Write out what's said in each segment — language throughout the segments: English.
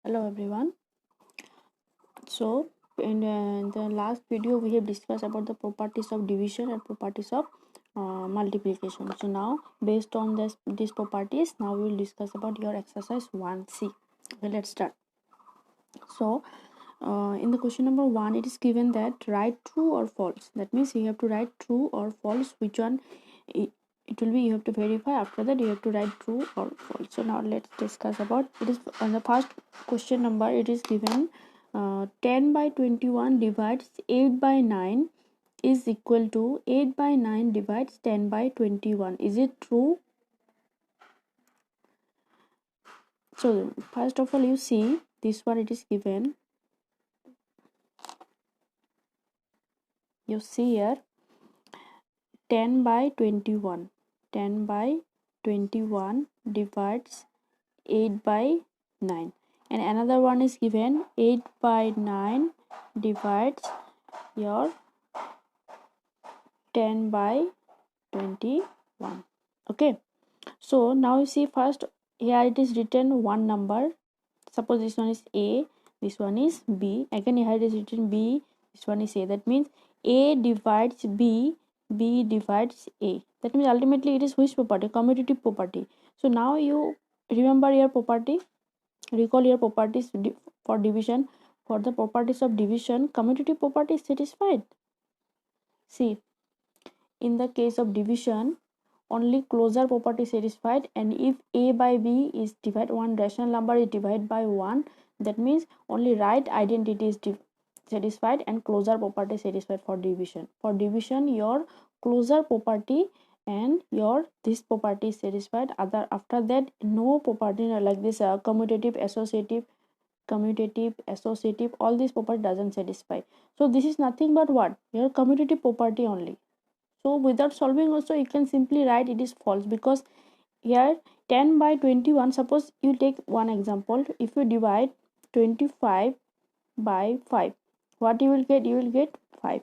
Hello everyone. So in the last video we have discussed about the properties of division and properties of multiplication. So now based on these properties, now we will discuss about your exercise 1C. Okay, let's start. So in the question number 1, it is given that write true or false. That means you have to write true or false. Which one it will be, you have to verify. After that you have to write true or false. So now let's discuss about it. Is on the first question number, it is given 10 by 21 divides 8 by 9 is equal to 8 by 9 divides 10 by 21. Is it true? So first of all, you see this one, it is given. You see here 10 by 21. 10 by 21 divides 8 by 9. And another one is given 8 by 9 divides your 10 by 21. Okay. So now you see first here it is written one number. Suppose this one is A, this one is B. Again here it is written B, this one is A. That means A divides B, B divides A. That means ultimately it is which property? Commutative property. So now you remember your property, recall your properties for division. For the properties of division, commutative property is satisfied. See, in the case of division, only closure property satisfied, and if A by B is divided, one rational number is divided by 1, that means only right identity is satisfied and closure property satisfied for division. For division, your closure property and your this property is satisfied. After that, no property like this commutative, associative, all these property doesn't satisfy. So this is nothing but what? Your commutative property only. So without solving also you can simply write it is false, because here 10 by 21, suppose you take one example, if you divide 25 by 5, what you will get? You will get 5.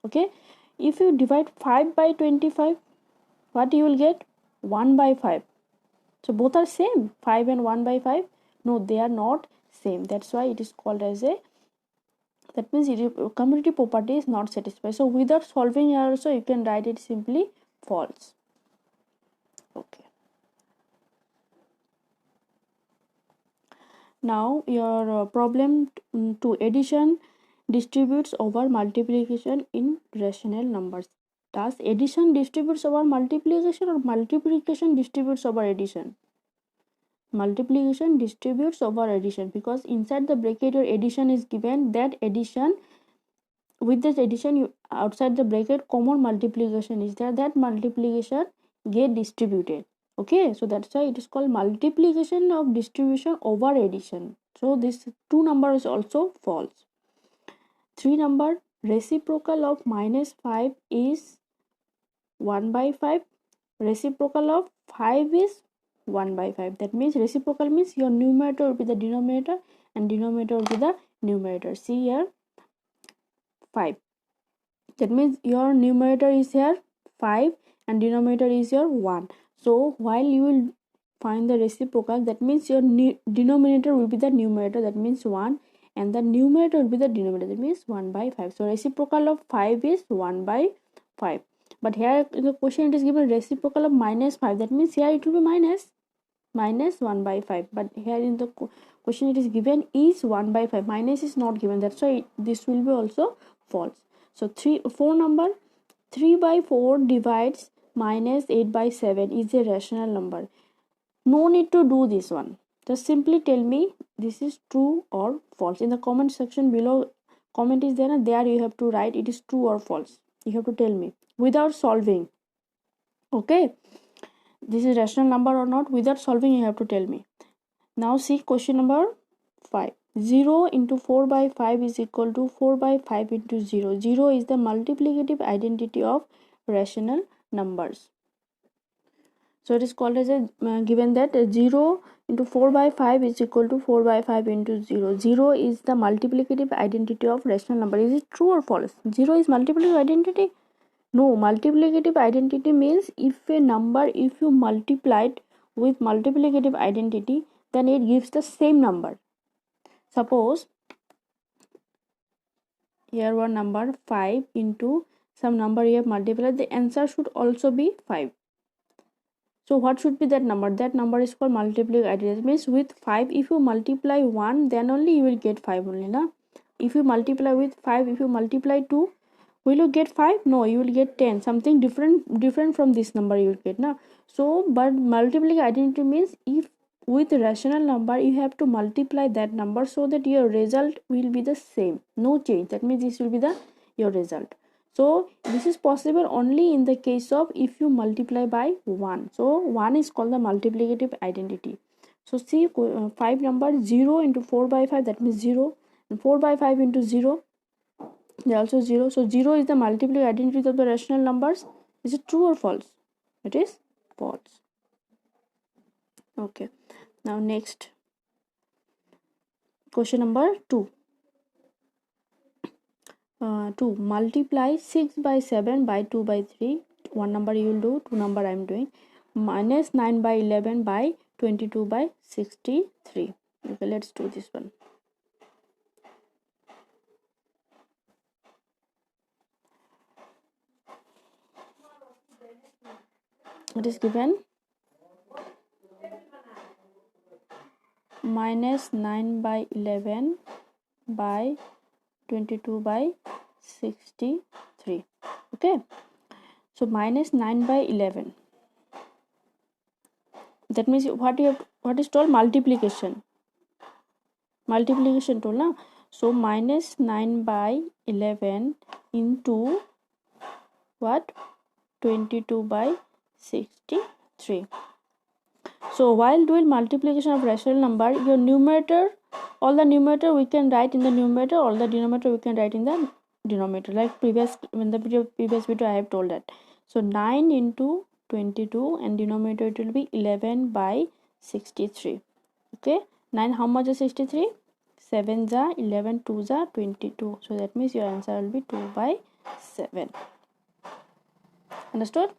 Okay, if you divide 5 by 25, what you will get? 1 by 5. So both are same, 5 and 1 by 5? No, they are not same. That's why it is called as a, that means commutative property is not satisfied. So without solving here also you can write it simply false. Okay, now your problem to addition distributes over multiplication in rational numbers. Does addition distributes over multiplication or multiplication distributes over addition? Multiplication distributes over addition, because inside the bracket your addition is given. That addition, with this addition, you outside the bracket common multiplication is there, that multiplication get distributed. Okay, so that's why it is called multiplication of distribution over addition. So this 2 number is also false. 3 number, reciprocal of minus 5 is 1 by 5. Reciprocal of 5 is 1 by 5. That means reciprocal means your numerator will be the denominator and denominator will be the numerator. See here 5. That means your numerator is here 5 and denominator is your 1. So while you will find the reciprocal, that means your denominator will be the numerator, that means 1, and the numerator will be the denominator, that means 1 by 5. So reciprocal of 5 is 1 by 5. But here in the question it is given reciprocal of minus 5, that means here it will be minus 1 by 5. But here in the question it is given is 1 by 5, minus is not given, that's why this will be also false. So 4 number, 3 by 4 divides minus 8 by 7 is a rational number. No need to do this one, just simply tell me this is true or false. In the comment section below, comment is there and there you have to write it is true or false. You have to tell me without solving. Okay, this is rational number or not, without solving you have to tell me. Now see question number 5. 0 into 4 by 5 is equal to 4 by 5 into 0. 0 is the multiplicative identity of rational numbers. So it is called as a given that 0 into 4 by 5 is equal to 4 by 5 into 0. 0 is the multiplicative identity of rational number. Is it true or false? 0 is multiplicative identity? No, multiplicative identity means if a number, if you multiply it with multiplicative identity, then it gives the same number. suppose here one number 5 into some number you have multiplied, the answer should also be 5. So what should be that number? That number is called multiplying identity. Means with 5, if you multiply 1, then only you will get 5 only, na? If you multiply with 5, if you multiply 2, will you get 5? No, you will get 10. Something different from this number you will get, na? So but multiplying identity means if with rational number you have to multiply that number so that your result will be the same, no change. That means this will be the your result. So this is possible only in the case of if you multiply by 1. So 1 is called the multiplicative identity. So see, 5 number 0 into 4 by 5, that means 0, and 4 by 5 into 0, they are also 0. So 0 is the multiplicative identity of the rational numbers. Is it true or false? It is false. Okay, now next question number 2. To multiply 6 by 7 by 2 by 3, one number you will do, two number I am doing, minus 9 by 11 by 22 by 63. Okay, let's do this one. It is given minus 9 by 11 by 22 by 63. Okay, so minus 9 by 11, that means what is told? Multiplication told, na? So minus 9 by 11 into what? 22 by 63. So while doing multiplication of rational number, your numerator, all the numerator we can write in the numerator, all the denominator we can write in the denominator, like in the previous video I have told that. So 9 into 22 and denominator it will be 11 by 63. Okay, 9 how much is 63? 7 ja 11, 2 ja 22. So that means your answer will be 2 by 7. Understood?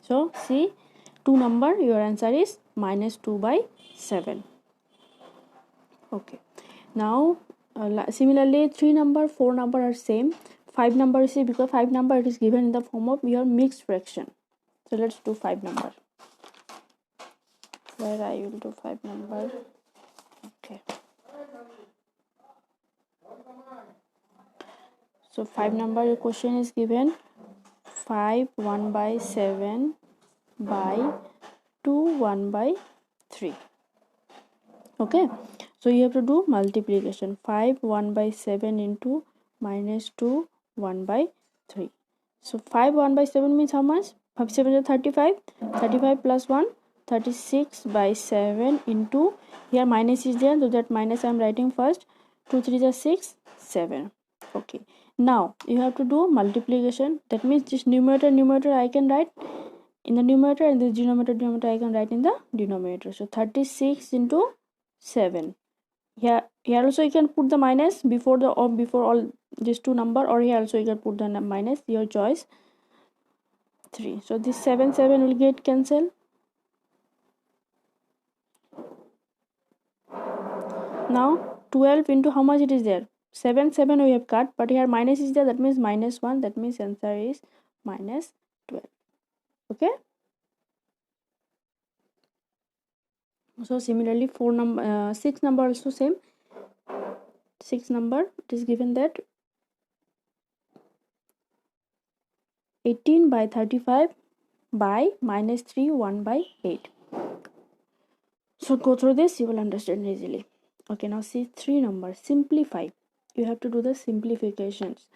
So see, 2 number, your answer is minus 2 by 7. Okay, now similarly 3 number, 4 number are same. 5 number is, because 5 number it is given in the form of your mixed fraction. So let's do 5 number. Where I will do 5 number. Okay, so 5 number, your question is given 5 1 by 7 by 2 1 by 3. Okay, so you have to do multiplication. 5 1 by 7 into minus 2 1 by 3. So 5 1 by 7 means how much? 5 7 is 35. 35 plus 1, 36 by 7 into, here minus is there, so that minus I am writing first. 2 3 is 6 7. Okay, now you have to do multiplication. That means this numerator I can write in the numerator, and this denominator I can write in the denominator. So 36 into 7. Here also you can put the minus before the, or before all these two number, or here also you can put the minus, your choice. 3. So this 7 will get cancelled. Now 12 into how much it is there? 7 we have cut, but here minus is there, that means minus 1, that means answer is minus 12. Okay, so similarly 6 number also same. 6 number, it is given that 18 by 35 by minus 3 1 by 8. So go through this, you will understand easily. Okay, now see 3 number, simplify. You have to do the simplifications.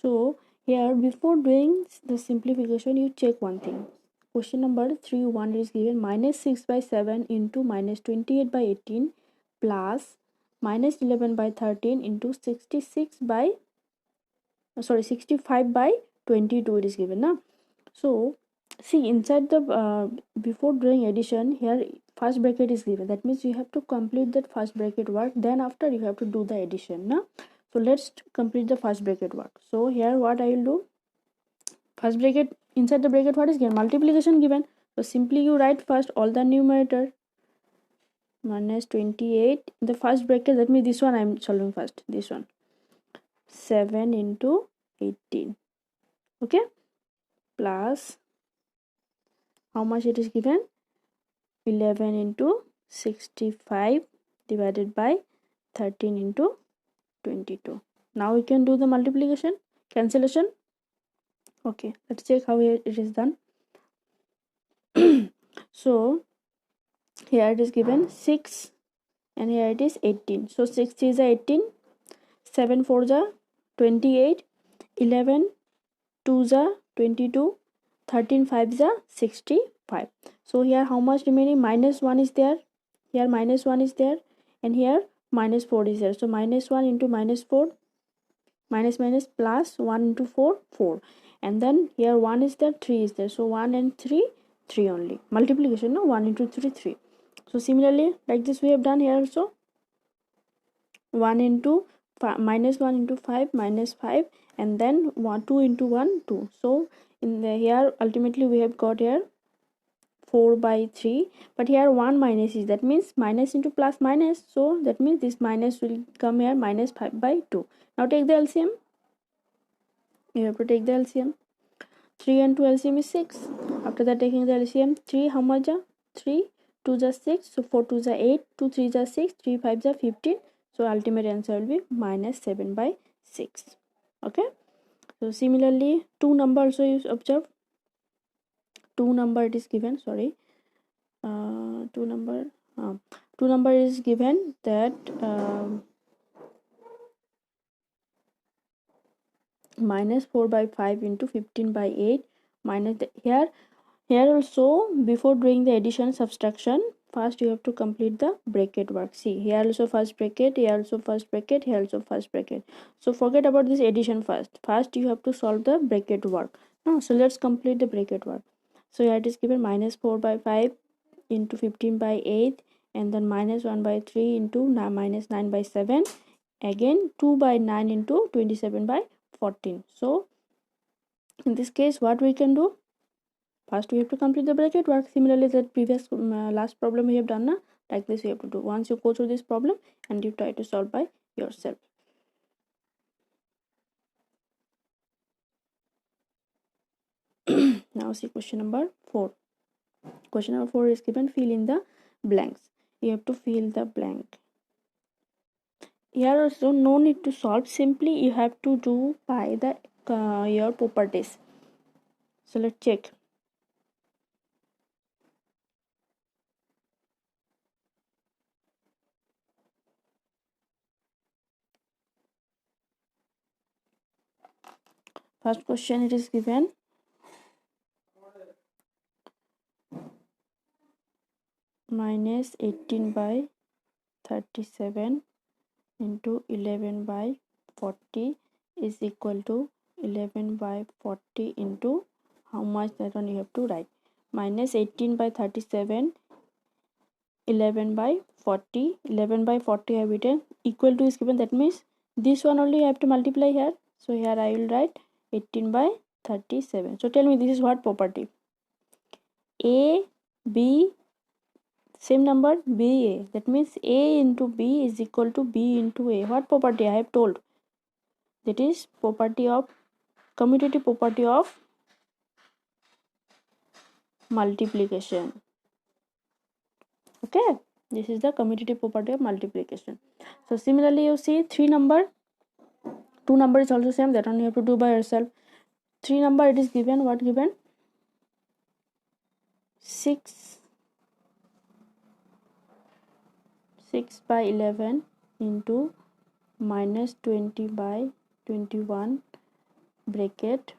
So here, before doing the simplification, you check one thing. Question number 3 1 is given minus 6 by 7 into minus 28 by 18 plus minus 11 by 13 into 65 by 22 it is given, na? So see, inside the before doing addition, here first bracket is given, that means you have to complete that first bracket work, then after you have to do the addition, na? So let's complete the first bracket work. So here what I will do, first bracket, inside the bracket what is given? Multiplication given. So simply you write first all the numerator, minus 28 in the first bracket, that means this one I'm solving first, this one 7 into 18, okay, plus how much it is given, 11 into 65 divided by 13 into 22. Now we can do the multiplication, cancellation. Okay, let's check how it is done. So here it is given 6 and here it is 18. So 6 is 18, 7 4 is 28, 11 2 is 22, 13 5 is 65. So here how much remaining, minus 1 is there, here minus 1 is there, and here minus 4 is there. So minus 1 into minus 4, minus minus plus 1 into 4 4, and then here 1 is there, 3 is there. So 1 and 3 3 only, multiplication, no, 1 into 3 3. So similarly like this we have done here also, 1 into minus 1 into 5 minus 5, and then 2 into 1 2. So in the here ultimately we have got here 4 by 3, but here 1 minus is, that means minus into plus minus, so that means this minus will come here, minus 5 by 2. Now take the LCM, you have to take the LCM, 3 and 2 LCM is 6. After that taking the LCM, 3 how much are 3 2 is 6, so 4 2 is 8, 2 3 is 6, 3 5 is 15. So ultimate answer will be minus 7 by 6. Okay, so similarly two number also you observe, two number it is given, sorry, two number is given that minus 4 by 5 into 15 by 8 minus here also before doing the addition subtraction, first you have to complete the bracket work. See, here also first bracket, here also first bracket, here also first bracket. So forget about this addition first you have to solve the bracket work. So let's complete the bracket work. So here it is given minus 4 by 5 into 15 by 8, and then minus 1 by 3 into minus 9 by 7, again 2 by 9 into 27 by 14. So in this case what we can do, first we have to complete the bracket work. Similarly that previous last problem we have done na, like this we have to do. Once you go through this problem and you try to solve by yourself. Now see question number 4. Question number 4 is given, fill in the blanks. You have to fill the blank. Here also no need to solve, simply you have to do by the your properties. So let's check. First question it is given, minus 18 by 37 into 11 by 40 is equal to 11 by 40 into how much, that one you have to write. Minus 18 by 37, 11 by 40, 11 by 40 I have written, equal to is given, that means this one only I have to multiply here. So here I will write 18 by 37. So tell me this is what property? A, B, same number, B, A. That means A into B is equal to B into A. What property I have told? That is property of, commutative property of multiplication. Okay, this is the commutative property of multiplication. So similarly you see 3 number, 2 number is also same, that one you have to do by yourself. 3 number it is given, what given? 6 by 11 into minus 20 by 21 bracket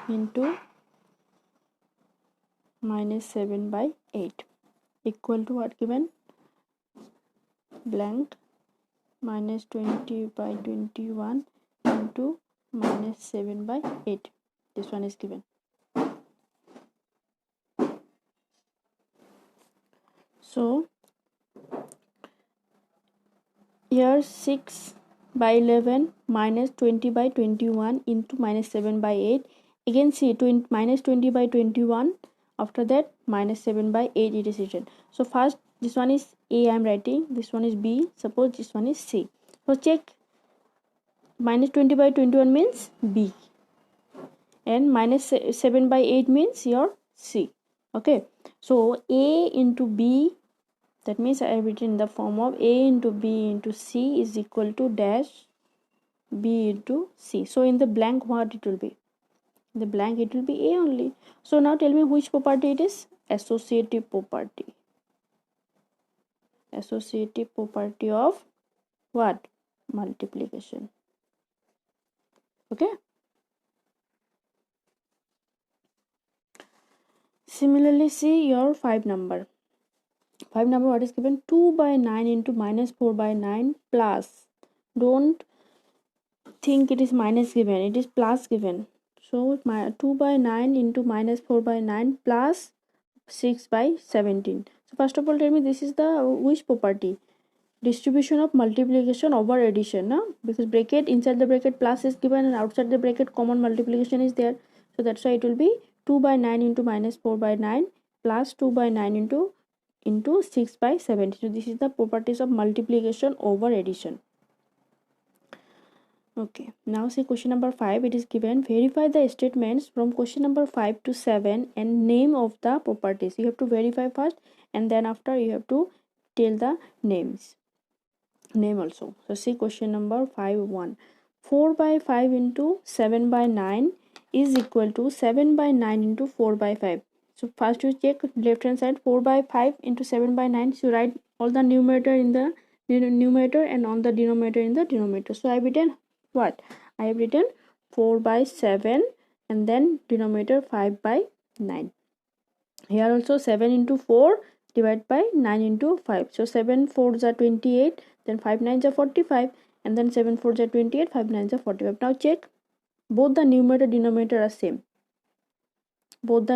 into minus 7 by 8 equal to what given? Blank minus 20 by 21 into minus 7 by 8. This one is given. So here 6 by 11 minus 20 by 21 into minus 7 by 8. Again see minus 20 by 21 After that minus 7 by 8 it is written. So first this one is A I am writing, this one is B, suppose this one is C. So check, minus 20 by 21 means B, and minus 7 by 8 means your C. Okay, so A into B, that means I have written in the form of A into B into C is equal to dash B into C. So in the blank what it will be? In the blank it will be A only. So now tell me which property it is? Associative property. Associative property of what? Multiplication. Okay. Similarly, see your 5 number. 5 number what is given? 2 by 9 into minus 4 by 9 plus. Don't think it is minus given, it is plus given. So my 2 by 9 into minus 4 by 9 plus 6 by 17. So first of all tell me this is the which property? Distribution of multiplication over addition, no? Because bracket, inside the bracket plus is given and outside the bracket common multiplication is there. So that's why it will be 2 by 9 into minus 4 by 9 plus 2 by 9 into 6 by 17. So this is the properties of multiplication over addition. Okay, now see question number 5. It is given, verify the statements from question number 5 to 7 and name of the properties. You have to verify first and then after you have to tell the names. Name also. So see question number 5.1. 4 by 5 into 7 by 9 is equal to 7 by 9 into 4 by 5. So first you check left hand side, 4 by 5 into 7 by 9. So write all the numerator in the numerator and on the denominator in the denominator. So I have written what? I have written 4 by 7 and then denominator 5 by 9. Here also 7 into 4 divided by 9 into 5. So 7 4s are 28, then 5 9s are 45, and then 7 4s are 28, 5 9s are 45. Now check, both the numerator denominator are same. Both the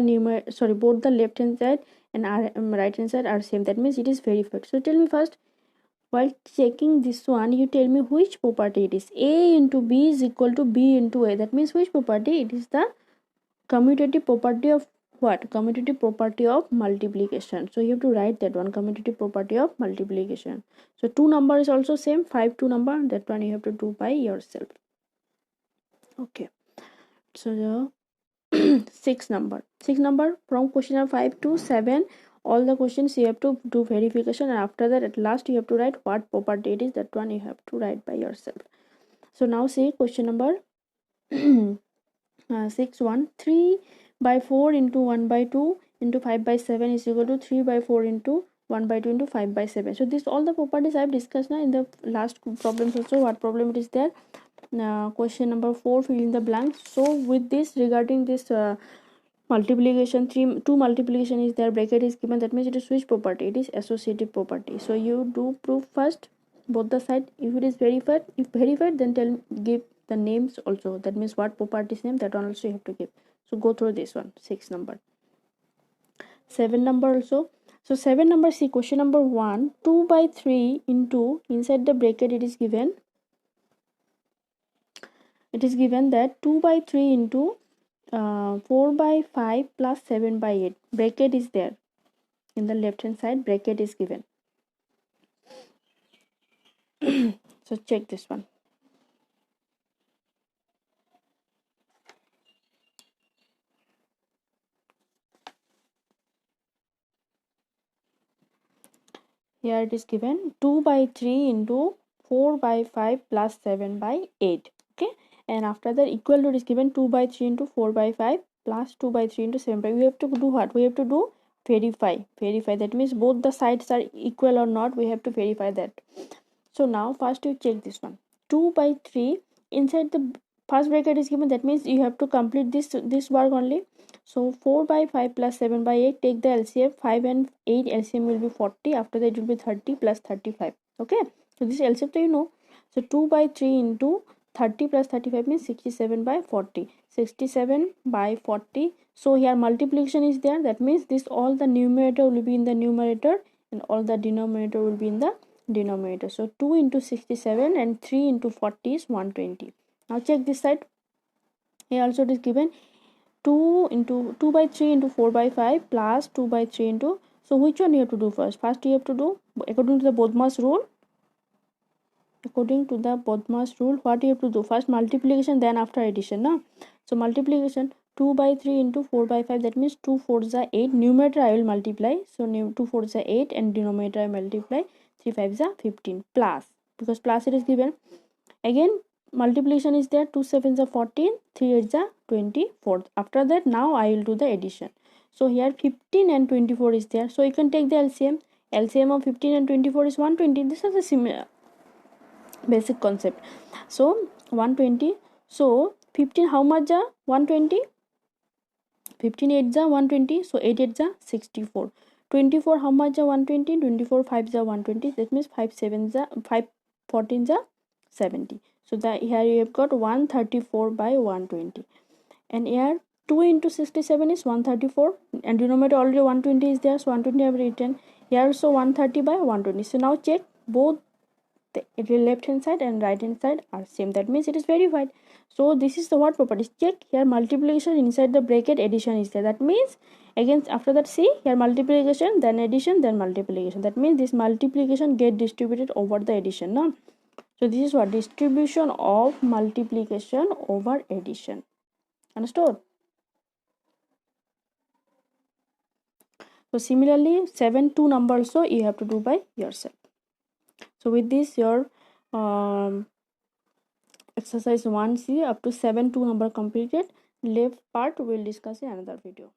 left hand side and right hand side are same. That means it is verified. So tell me first, while checking this one, you tell me which property it is. A into B is equal to B into A. That means which property? It is the commutative property of what? Commutative property of multiplication. So you have to write that one, commutative property of multiplication. So 2 number is also same, 5 2 number, that one you have to do by yourself. Okay, so the 6 number from question number 5 to 7, all the questions you have to do verification, and after that at last you have to write what property it is. That one you have to write by yourself. So now see question number 6.1. 3 by 4 into 1 by 2 into 5 by 7 is equal to 3 by 4 into 1 by 2 into 5 by 7. So this all the properties I have discussed now in the last problems also. What problem it is there? Question number 4, fill in the blanks. So with this, regarding this multiplication, 2 multiplication is there, bracket is given, that means it is which property? It is associative property. So you do proof first both the side. If it is verified, then give the names also. That means what properties name, that one also you have to give. So go through this one. 6 number. 7 number also. So 7 number, see question number 1. 2 by 3 into, inside the bracket it is given that 2 by 3 into 4 by 5 plus 7 by 8. Bracket is there. In the left hand side, bracket is given. So check this one. Here it is given 2 by 3 into 4 by 5 plus 7 by 8. Okay, and after that equal to is given 2 by 3 into 4 by 5 plus 2 by 3 into 7 by. We have to do what? We have to do verify. That means both the sides are equal or not. We have to verify that. So now first you check this one. 2 by 3 inside the first bracket is given. That means you have to complete this work only. So 4 by 5 plus 7 by 8, take the LCM. 5 and 8 LCM will be 40. After that it will be 30 plus 35. Okay, so this LCM you know. So 2 by 3 into 30 plus 35 means 67 by 40. 67 by 40. So here multiplication is there. That means this all the numerator will be in the numerator and all the denominator will be in the denominator. So 2 into 67 and 3 into 40 is 120. Now check this side. Here also it is given 2 into 2 by 3 into 4 by 5 plus 2 by 3 into, so which one you have to do first? First you have to do according to the Bodmas rule. According to the Bodmas rule, what you have to do? First multiplication, then after addition, na? So multiplication, 2 by 3 into 4 by 5, that means 2 4s are 8. Numerator I will multiply, so 2 4s are 8, and denominator I multiply, 3 5s are 15, plus, because plus it is given. Again multiplication is there, 2 7s are 14, 3 8s are 24. After that, now I will do the addition. So here 15 and 24 is there, so you can take the LCM. LCM of 15 and 24 is 120. This is a similar basic concept. So 120, so 15 how much are 120? 15 8s are 120, so 8 8s are 64. 24 how much are 120? 24 5s are 120, that means 5 7s are 5 14s are 70. So that here you have got 134 by 120, and here 2 into 67 is 134, and denominator already 120 is there, so 120 I have written here, so 130 by 120. So now check, both the left hand side and right hand side are same, that means it is verified. So this is the what properties. Check here, multiplication inside the bracket, addition is there, that means again after that, see here, multiplication then addition then multiplication, that means this multiplication get distributed over the addition, no? So this is what distribution of multiplication over addition. Understood? So similarly 7 2 number also you have to do by yourself. So with this, your exercise 1C up to 7 2 number completed. Left part we'll discuss in another video.